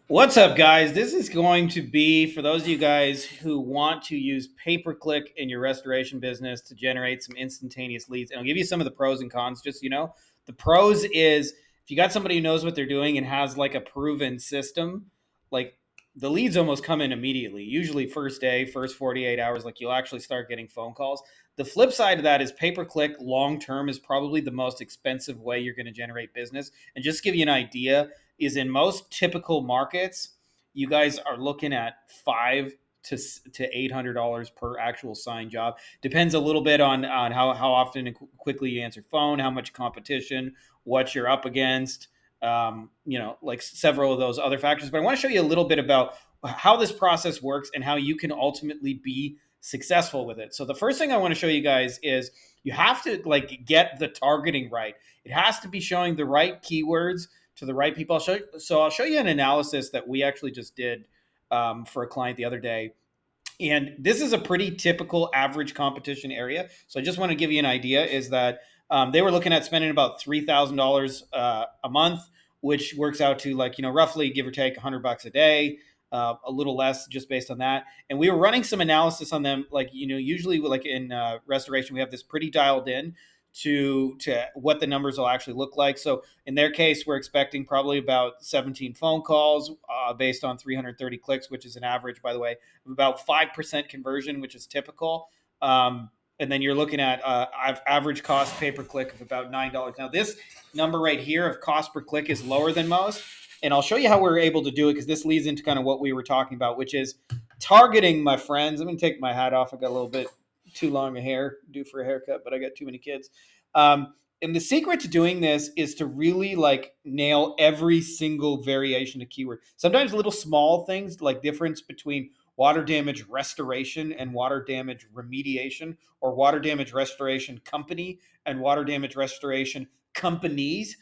What's up, guys? This is going to be for those of you guys who want to use pay-per-click in your restoration business to generate some instantaneous leads. And I'll give you some of the pros and cons, just so you know. The pros is if you got somebody who knows what they're doing and has like a proven system, like the leads almost come in immediately. Usually first day, first 48 hours, like you'll actually start getting phone calls. The flip side of that is pay-per-click long term is probably the most expensive way you're going to generate business. And just to give you an idea, is in most typical markets, you guys are looking at $500 to $800 per actual signed job. Depends a little bit on how often and quickly you answer phone, how much competition, what you're up against, like several of those other factors. But I want to show you a little bit about how this process works and how you can ultimately be successful with it. So the first thing I want to show you guys is you have to get the targeting right. It has to be showing the right keywords to the right people. I'll show you an analysis that we actually just did for a client the other day. And this is a pretty typical average competition area. So I just want to give you an idea is that they were looking at spending about $3,000 a month, which works out to roughly give or take $100 a day. A little less just based on that. And we were running some analysis on them. Usually like in restoration, we have this pretty dialed in to what the numbers will actually look like. So in their case, we're expecting probably about 17 phone calls based on 330 clicks, which is an average, by the way, of about 5% conversion, which is typical. And then you're looking at average cost pay-per-click of about $9. Now, this number right here of cost per click is lower than most. And I'll show you how we're able to do it because this leads into kind of what we were talking about, which is targeting, my friends. I'm going to take my hat off. I got a little bit too long a hair due for a haircut, but I got too many kids. And the secret to doing this is to really nail every single variation of keyword. Sometimes little small things like difference between water damage restoration and water damage remediation, or water damage restoration company and water damage restoration companies.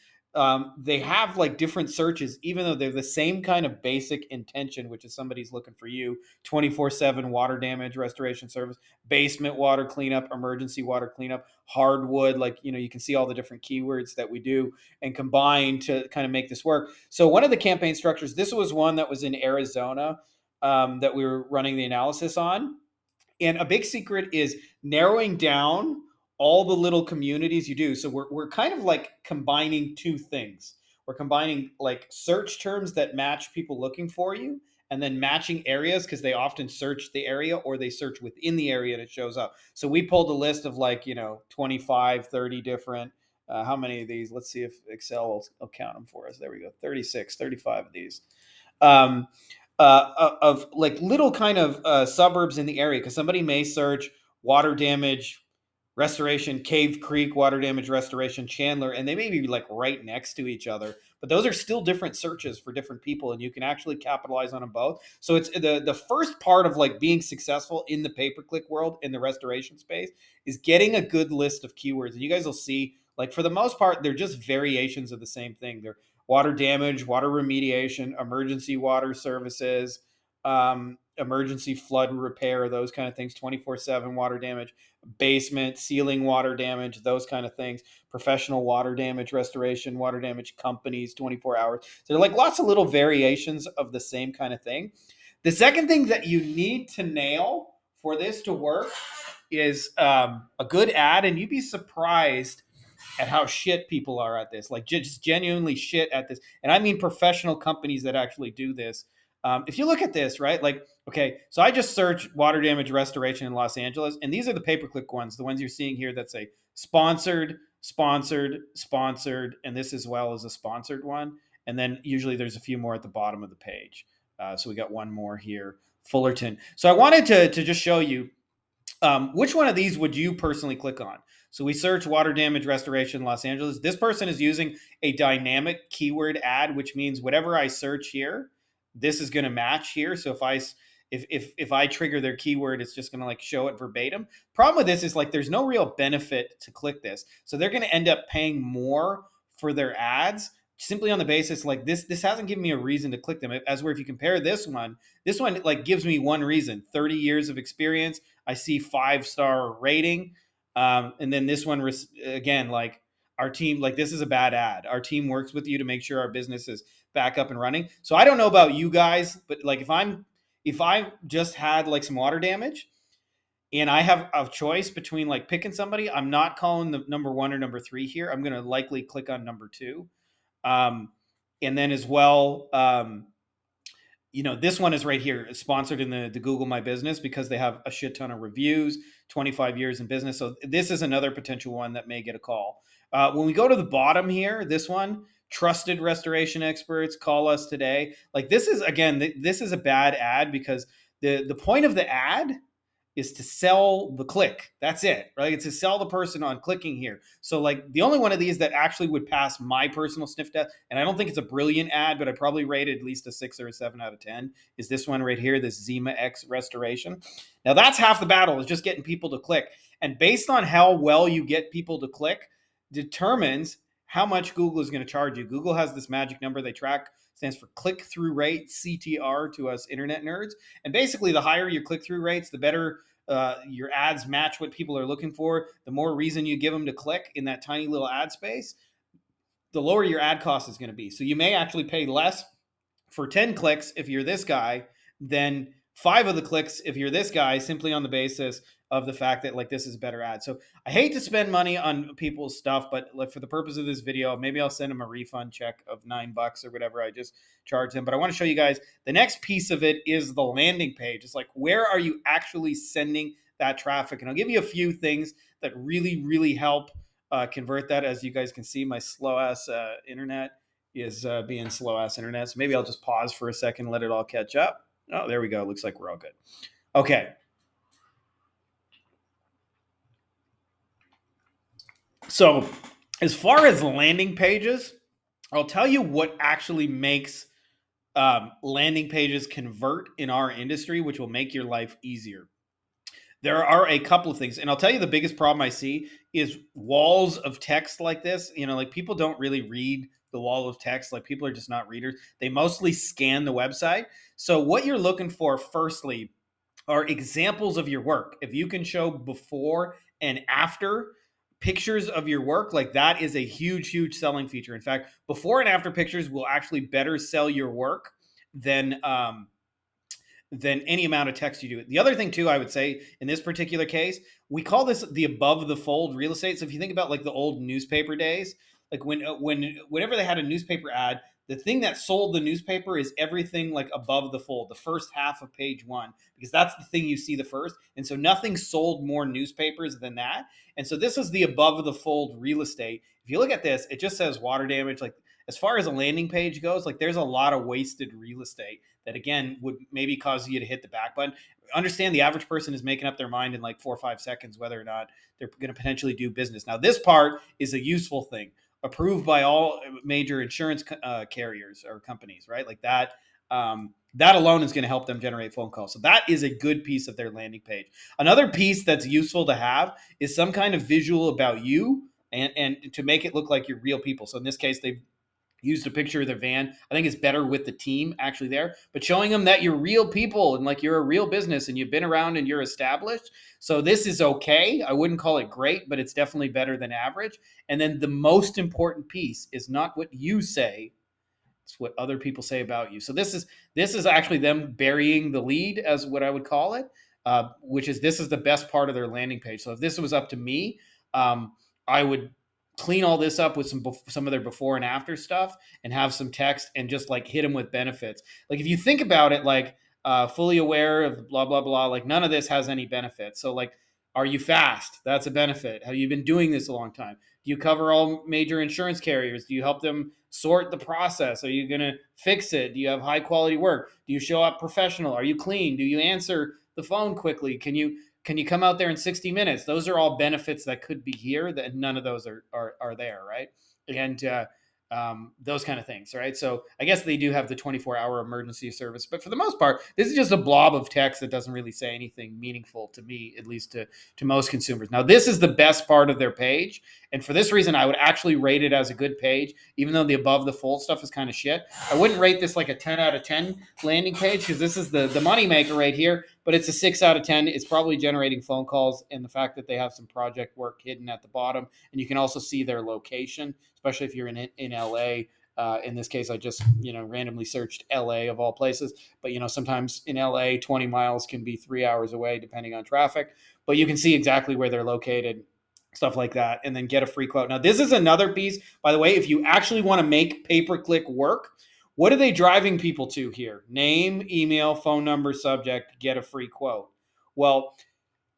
They have different searches, even though they're the same kind of basic intention, which is somebody's looking for you 24/7 water damage restoration service, basement water cleanup, emergency water cleanup, hardwood. You can see all the different keywords that we do and combine to kind of make this work. So one of the campaign structures, this was one that was in Arizona that we were running the analysis on. And a big secret is narrowing down all the little communities you do. So we're kind of combining two things. We're combining search terms that match people looking for you, and then matching areas because they often search the area or they search within the area and it shows up. So we pulled a list of 25, 30 different. How many of these? Let's see if Excel will count them for us. There we go. 36, 35 of these. Of little kind of suburbs in the area, because somebody may search water damage restoration Cave Creek, water damage restoration Chandler, and they may be right next to each other, but those are still different searches for different people, and you can actually capitalize on them both. So it's the first part of being successful in the pay-per-click world in the restoration space is getting a good list of keywords. And you guys will see, for the most part, they're just variations of the same thing. They're water damage, water remediation, emergency water services, emergency flood repair, those kind of things, 24/7 water damage, basement, ceiling water damage, those kind of things, professional water damage restoration, water damage companies, 24 hours. So they're lots of little variations of the same kind of thing. The second thing that you need to nail for this to work is a good ad, and you'd be surprised at how shit people are at this, just genuinely shit at this. And I mean professional companies that actually do this. If you look at this, right, okay, so I just searched water damage restoration in Los Angeles, and these are the pay-per-click ones, the ones you're seeing here that say sponsored, sponsored, sponsored, and this as well as a sponsored one. And then usually there's a few more at the bottom of the page. So we got one more here, Fullerton. So I wanted to just show you which one of these would you personally click on? So we search water damage restoration Los Angeles. This person is using a dynamic keyword ad, which means whatever I search here, this is going to match here. So if I trigger their keyword, it's just going to show it verbatim. Problem with this is there's no real benefit to click this. So they're going to end up paying more for their ads simply on the basis this hasn't given me a reason to click them. As where if you compare this one gives me one reason: 30 years of experience. I see 5-star rating. And then this one again, our team, like, this is a bad ad. Our team works with you to make sure our business is back up and running. So I don't know about you guys, but like if I just had like some water damage and I have a choice between like picking somebody, I'm not calling the number 1 or number 3 here. I'm going to likely click on number 2. And then as well, this one is right here, sponsored in the Google My Business, because they have a shit ton of reviews, 25 years in business. So this is another potential one that may get a call. When we go to the bottom here, this one, trusted restoration experts, call us today. Like, this is, again, this is a bad ad, because the point of the ad is to sell the click. That's it, right? It's to sell the person on clicking here. So like, the only one of these that actually would pass my personal sniff test, and I don't think it's a brilliant ad, but I probably rate it at least a 6 or a 7 out of 10, is this one right here, this Zima X restoration. Now that's half the battle, is just getting people to click. And based on how well you get people to click determines how much Google is going to charge you. Google has this magic number they track, stands for click-through rate, CTR, to us internet nerds. And basically, the higher your click-through rates, the better your ads match what people are looking for. The more reason you give them to click in that tiny little ad space, the lower your ad cost is going to be. So you may actually pay less for 10 clicks if you're this guy than 5 of the clicks if you're this guy, simply on the basis of the fact that like, this is a better ad. So I hate to spend money on people's stuff, but like, for the purpose of this video, maybe I'll send them a refund check of $9 or whatever I just charged them. But I want to show you guys the next piece of it is the landing page. It's like, where are you actually sending that traffic? And I'll give you a few things that really, really help convert that. As you guys can see, my slow ass internet is being slow ass internet. So maybe I'll just pause for a second, let it all catch up. Oh, there we go. Looks like we're all good. Okay. So as far as landing pages, I'll tell you what actually makes landing pages convert in our industry, which will make your life easier. There are a couple of things, and I'll tell you the biggest problem I see is walls of text like this. Like, people don't really read the wall of text. Like, people are just not readers. They mostly scan the website. So what you're looking for, firstly, are examples of your work. If you can show before and after pictures of your work, like, that is a huge, huge selling feature. In fact, before and after pictures will actually better sell your work than any amount of text you do. The other thing too, I would say in this particular case, we call this the above the fold real estate. So if you think about like the old newspaper days, like whenever they had a newspaper ad, the thing that sold the newspaper is everything like above the fold, the first half of page 1, because that's the thing you see the first. And so nothing sold more newspapers than that. And so this is the above the fold real estate. If you look at this, it just says water damage. Like, as far as a landing page goes, like, there's a lot of wasted real estate that, again, would maybe cause you to hit the back button. Understand the average person is making up their mind in like 4 or 5 seconds whether or not they're going to potentially do business. Now, this part is a useful thing, approved by all major insurance carriers or companies, right? Like that. That alone is going to help them generate phone calls. So that is a good piece of their landing page. Another piece that's useful to have is some kind of visual about you and to make it look like you're real people. So in this case, they've used a picture of their van. I think it's better with the team actually there, but showing them that you're real people and like you're a real business and you've been around and you're established. So this is okay. I wouldn't call it great, but it's definitely better than average. And then the most important piece is not what you say, it's what other people say about you. So this is actually them burying the lead, as what I would call it, which is, this is the best part of their landing page. So if this was up to me, I would clean all this up with some of their before and after stuff and have some text and just like hit them with benefits. Like, if you think about it, like fully aware of blah, blah, blah, like none of this has any benefits. So like, are you fast? That's a benefit. Have you been doing this a long time? Do you cover all major insurance carriers? Do you help them sort the process? Are you going to fix it? Do you have high quality work? Do you show up professional? Are you clean? Do you answer the phone quickly? Can you come out there in 60 minutes? Those are all benefits that could be here, that none of those are there, right? And those kind of things, right? So I guess they do have the 24-hour emergency service, but for the most part, this is just a blob of text that doesn't really say anything meaningful to me, at least to most consumers. Now, this is the best part of their page, and for this reason, I would actually rate it as a good page, even though the above the fold stuff is kind of shit. I wouldn't rate this like a 10 out of 10 landing page, because this is the money maker right here. but it's a 6 out of 10. It's probably generating phone calls, and the fact that they have some project work hidden at the bottom, and you can also see their location, especially if you're in LA. In this case, I just randomly searched LA of all places, but sometimes in LA, 20 miles can be 3 hours away depending on traffic. But you can see exactly where they're located, stuff like that, and then get a free quote. Now, this is another piece, by the way, if you actually want to make pay-per-click work, what are they driving people to here? Name, email, phone number, subject, get a free quote. Well,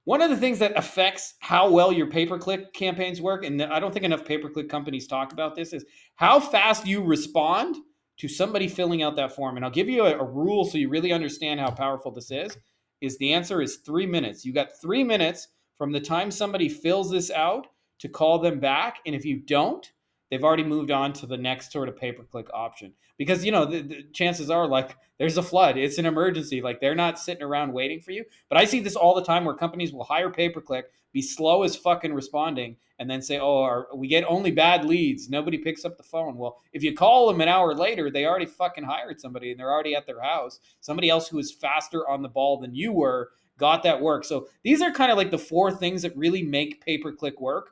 one of the things that affects how well your pay-per-click campaigns work, and I don't think enough pay-per-click companies talk about this, is how fast you respond to somebody filling out that form. And I'll give you a rule so you really understand how powerful this is the answer is 3 minutes. You got 3 minutes from the time somebody fills this out to call them back. And if you don't, they've already moved on to the next sort of pay-per-click option. Because, the chances are, like, there's a flood. It's an emergency. Like, they're not sitting around waiting for you. But I see this all the time where companies will hire pay-per-click, be slow as fucking responding, and then say, oh, we get only bad leads. Nobody picks up the phone. Well, if you call them an hour later, they already fucking hired somebody, and they're already at their house. Somebody else who is faster on the ball than you were got that work. So these are kind of like the 4 things that really make pay-per-click work.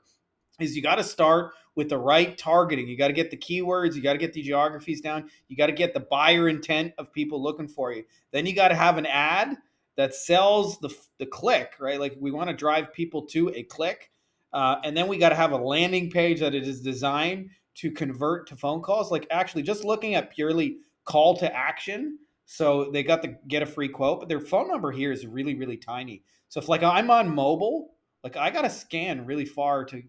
Is you got to start with the right targeting. You got to get the keywords. You got to get the geographies down. You got to get the buyer intent of people looking for you. Then you got to have an ad that sells the click, right? Like, we want to drive people to a click. And then we got to have a landing page that it is designed to convert to phone calls. Like, actually just looking at purely call to action. So they got to get a free quote, but their phone number here is really, really tiny. So if, like, I'm on mobile, like, I got to scan really far to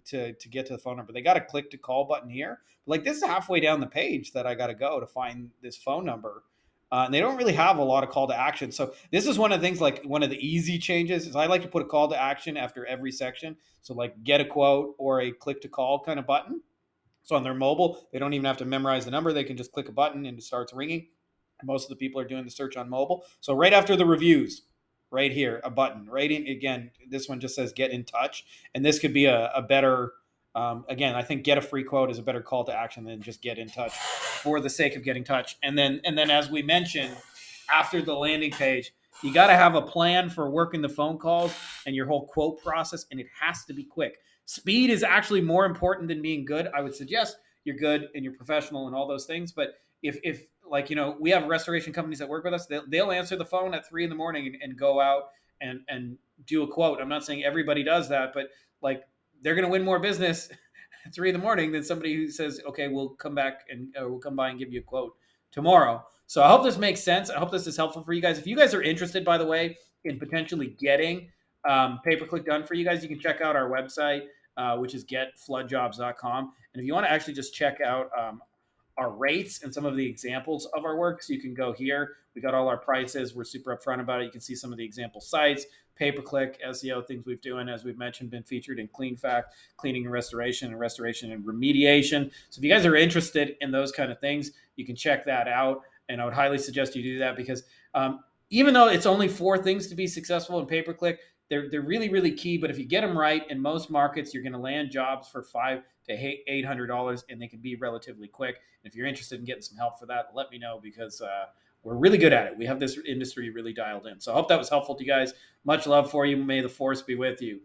get to the phone number. They got a click to call button here. Like, this is halfway down the page that I got to go to find this phone number. And they don't really have a lot of call to action. So this is one of the things, like, one of the easy changes is I like to put a call to action after every section. So, like, get a quote or a click to call kind of button. So on their mobile, they don't even have to memorize the number. They can just click a button and it starts ringing. Most of the people are doing the search on mobile. So right after the reviews, right here, a button. Right in, again, this one just says get in touch. And this could be a better, again, I think get a free quote is a better call to action than just get in touch for the sake of getting in touch. And then as we mentioned, after the landing page, you got to have a plan for working the phone calls and your whole quote process, and it has to be quick. Speed is actually more important than being good. I would suggest you're good and you're professional and all those things. But if like, we have restoration companies that work with us, they'll answer the phone at 3 a.m. and go out and do a quote. I'm not saying everybody does that, but, like, they're going to win more business at 3 a.m. than somebody who says, okay, we'll come back and we'll come by and give you a quote tomorrow. So I hope this makes sense. I hope this is helpful for you guys. If you guys are interested, by the way, in potentially getting pay-per-click done for you guys, you can check out our website, which is getfloodjobs.com. And if you want to actually just check out our rates and some of the examples of our work, so you can go here. We got all our prices. We're super upfront about it. You can see some of the example sites, pay-per-click, SEO, things we've doing, as we've mentioned, been featured in Clean Fact, cleaning and restoration and remediation. So if you guys are interested in those kind of things, you can check that out. And I would highly suggest you do that because even though it's only 4 things to be successful in pay-per-click, they're really, really key. But if you get them right, in most markets, you're going to land jobs for $500 to $800, and they can be relatively quick. And if you're interested in getting some help for that, let me know because we're really good at it. We have this industry really dialed in. So I hope that was helpful to you guys. Much love for you. May the force be with you.